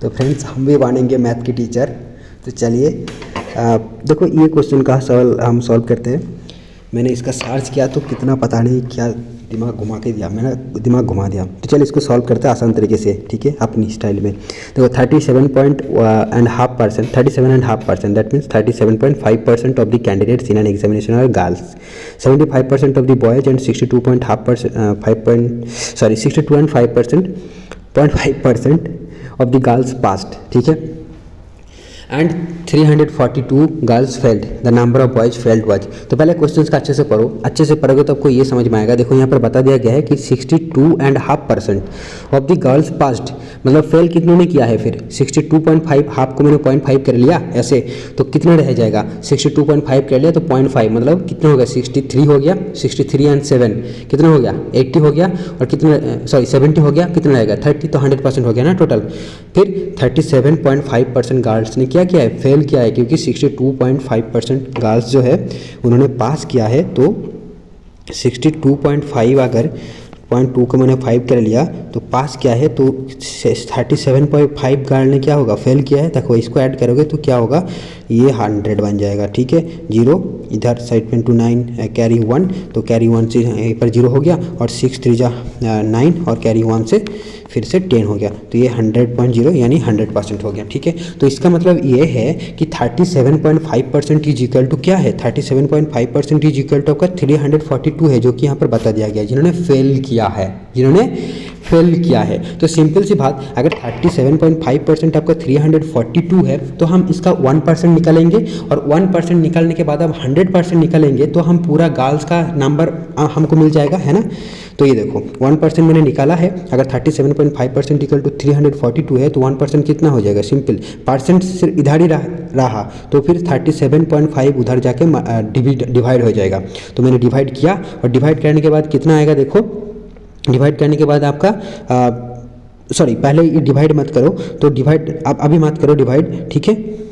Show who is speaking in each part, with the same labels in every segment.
Speaker 1: तो फ्रेंड्स हम भी बनेंगे मैथ की टीचर। तो चलिए देखो ये क्वेश्चन का सवाल हम सॉल्व करते हैं। मैंने इसका सर्च किया तो कितना पता नहीं क्या दिमाग घुमा के दिया, मैंने दिमाग घुमा दिया। तो चलिए इसको सॉल्व करते हैं आसान तरीके से, ठीक है, अपनी स्टाइल में। देखो 37.5%, 37.5%, that means 37.5% of the candidates in an examination are girls, 75% of the boys and 62.5% of the girls passed, ठीक है, and 342 girls failed, the number of boys failed was. तो पहले क्वेश्चंस का अच्छे से पढ़ो, अच्छे से पढ़ोगे तो आपको ये समझ में आएगा। देखो यहाँ पर बता दिया गया है कि 62.5% ऑफ द गर्ल्स पास्ड, मतलब फेल कितनों ने किया है। फिर 62.5, हाफ को मैंने 0.5 कर लिया ऐसे, तो कितना रह जाएगा, 62.5 कर लिया तो 0.5 मतलब कितना हो गया, 63 हो गया। 63 एंड 7 कितना हो गया, 80 हो गया। और कितना, सॉरी 70 हो गया, कितना रहेगा 30, तो 100% हो गया ना टोटल। फिर 37.5% गर्ल्स ने क्या किया है, फेल किया है, क्योंकि 62.5% गर्ल्स जो है उन्होंने पास किया है। तो 62.5 अगर 0.2 को मैंने 5 कर लिया तो पास किया है, तो 37.5 गर्ल ने क्या होगा, फेल किया है। देखो इसको ऐड करोगे तो क्या होगा, ये 100 बन जाएगा, ठीक है। 0 इधर साइड में 9 कैरी 1, तो कैरी 1 से यहीं पर 0 हो गया, और 6 3 जा 9 और कैरी 1 से फिर से 10 हो गया, तो ये 100.0 यानी 100% हो गया, ठीक है। तो इसका मतलब ये है कि 37.5% इज इक्वल टू क्या है, 37.5% इज इक्वल टू आपका 342 है, जो कि यहाँ पर बता दिया गया है, जिन्होंने फेल किया है, जिन्होंने फेल किया है। तो सिंपल सी बात, अगर 37.5% आपका 342 है तो हम इसका 1% निकालेंगे, और 1% निकालने के बाद अब 100% निकालेंगे तो हम पूरा गर्ल्स का नंबर हमको मिल जाएगा, है ना। तो ये देखो 1% मैंने निकाला है, अगर 37.5% इक्वल टू 342 है तो 1% कितना हो जाएगा, सिंपल परसेंट सिर्फ इधर ही रहा, तो फिर 37.5 उधर जाके डिवाइड हो जाएगा। तो मैंने डिवाइड किया, और डिवाइड करने के बाद कितना आएगा, देखो डिवाइड करने के बाद आपका सॉरी पहले ये डिवाइड मत करो, तो डिवाइड आप अभी मत करो डिवाइड, ठीक है,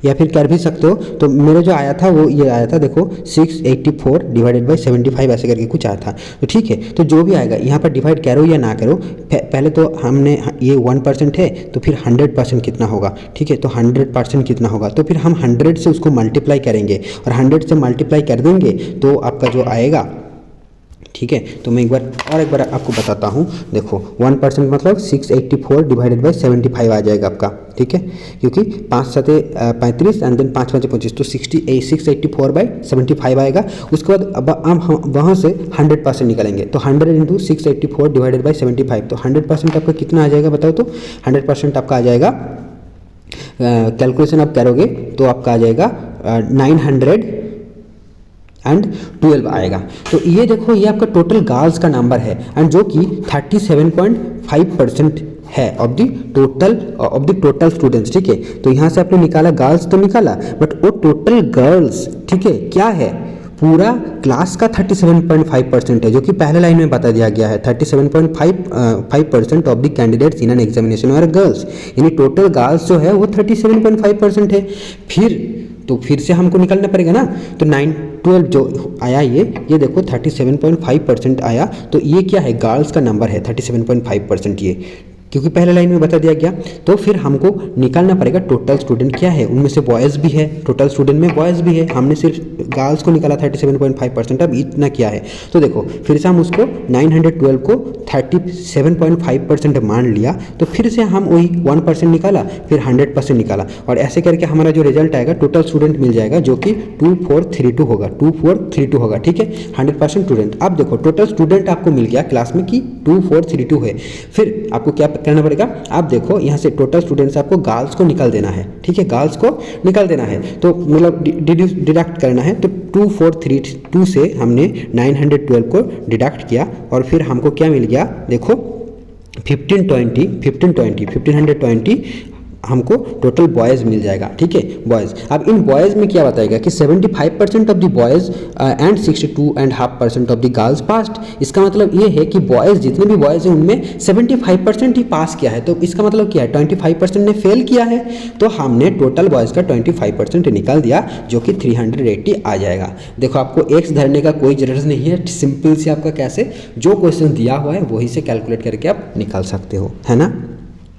Speaker 1: या फिर कर भी सकते हो। तो मेरा जो आया था वो ये आया था, देखो 684 डिवाइडेड बाई 75 ऐसे करके कुछ आया था। तो ठीक है, तो जो भी आएगा यहाँ पर डिवाइड करो या ना करो, पहले तो हमने ये 1% है, तो फिर 100% कितना होगा, ठीक है। तो 100% कितना होगा, तो फिर हम 100 से उसको मल्टीप्लाई करेंगे, और 100 से मल्टीप्लाई कर देंगे तो आपका जो आएगा, ठीक है। तो मैं एक बार आपको बताता हूँ। देखो 1% मतलब 684 डिवाइडेड बाई 75 आ जाएगा आपका, ठीक है, क्योंकि 5 7 35 एंड देन 5 5 25, तो 684 बाई 75 आएगा। उसके बाद अब हम वहाँ से 100% निकालेंगे, तो 100 इंटू 684 डिवाइडेड बाई 75, तो 100% आपका कितना आ जाएगा बताओ। तो 100% आपका आ जाएगा, कैलकुलेशन आप करोगे तो आपका आ जाएगा 912 आएगा। तो ये देखो ये आपका टोटल गर्ल्स का नंबर है, एंड जो कि 37.5% है ऑफ द टोटल स्टूडेंट्स, ठीक है। तो यहाँ से आपने निकाला गर्ल्स तो निकाला, बट वो टोटल गर्ल्स, ठीक है, क्या है, पूरा क्लास का 37.5% है, जो कि पहले लाइन में बता दिया गया है। 37.5% of the candidates in an examination are girls, यानी टोटल गर्ल्स जो है वो 37.5% है। फिर से हमको निकालना पड़ेगा ना, तो 912 जो आया ये देखो 37.5% आया, तो ये क्या है, गर्ल्स का नंबर है 37.5% ये, क्योंकि पहले लाइन में बता दिया गया। तो फिर हमको निकालना पड़ेगा टोटल स्टूडेंट क्या है, उनमें से बॉयज़ भी है, टोटल स्टूडेंट में बॉयज़ भी है, हमने सिर्फ गर्ल्स को निकाला 37.5%, अब इतना किया है। तो देखो फिर से हम उसको 912 को 37.5% मान लिया, तो फिर से हम वही 1% निकाला, फिर 100% निकाला, और ऐसे करके हमारा जो रिजल्ट आएगा टोटल स्टूडेंट मिल जाएगा, जो कि 2432 होगा, 2432 होगा, ठीक है, 100% स्टूडेंट। अब देखो टोटल स्टूडेंट आपको मिल गया क्लास में कि 2432 है। फिर आपको क्या करना पड़ेगा, आप देखो यहाँ से टोटल स्टूडेंट्स आपको गर्ल्स को निकाल देना है, ठीक है, गर्ल्स को निकाल देना है, तो मतलब डिडक्ट करना है। तो 2432 से हमने 912 को डिडक्ट किया, और फिर हमको क्या मिल गया, देखो 1520 हमको टोटल बॉयज़ मिल जाएगा, ठीक है, बॉयज़। अब इन बॉयज़ में क्या बताएगा कि 75% of the boys and 62.5% of the girls passed. इसका मतलब ये है कि बॉयज़, जितने भी बॉयज़ हैं उनमें 75% ही पास किया है, तो इसका मतलब क्या है, 25% ने फेल किया है। तो हमने टोटल बॉयज़ का 25% निकाल दिया, जो कि 380 आ जाएगा। देखो आपको एक्स धरने का कोई ज़रूरत नहीं है, सिंपल से आपका कैसे जो क्वेश्चन दिया हुआ है वही से कैलकुलेट करके आप निकाल सकते हो, है ना।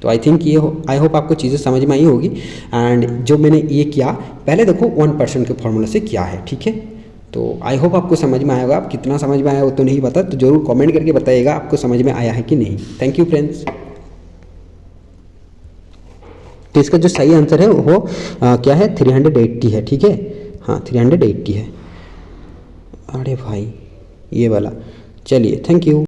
Speaker 1: तो आई थिंक ये आई होप आपको चीज़ें समझ में आई होगी। एंड जो मैंने ये किया, पहले देखो 1% के फॉर्मूला से क्या है, ठीक है। तो आई होप आपको समझ में आया होगा। आप कितना समझ में आया वो तो नहीं पता, तो जरूर कमेंट करके बताइएगा आपको समझ में आया है कि नहीं। Thank you friends. तो इसका जो सही आंसर है वो क्या है, 380 है, ठीक है। हाँ 380 है। अरे भाई ये वाला। चलिए थैंक यू।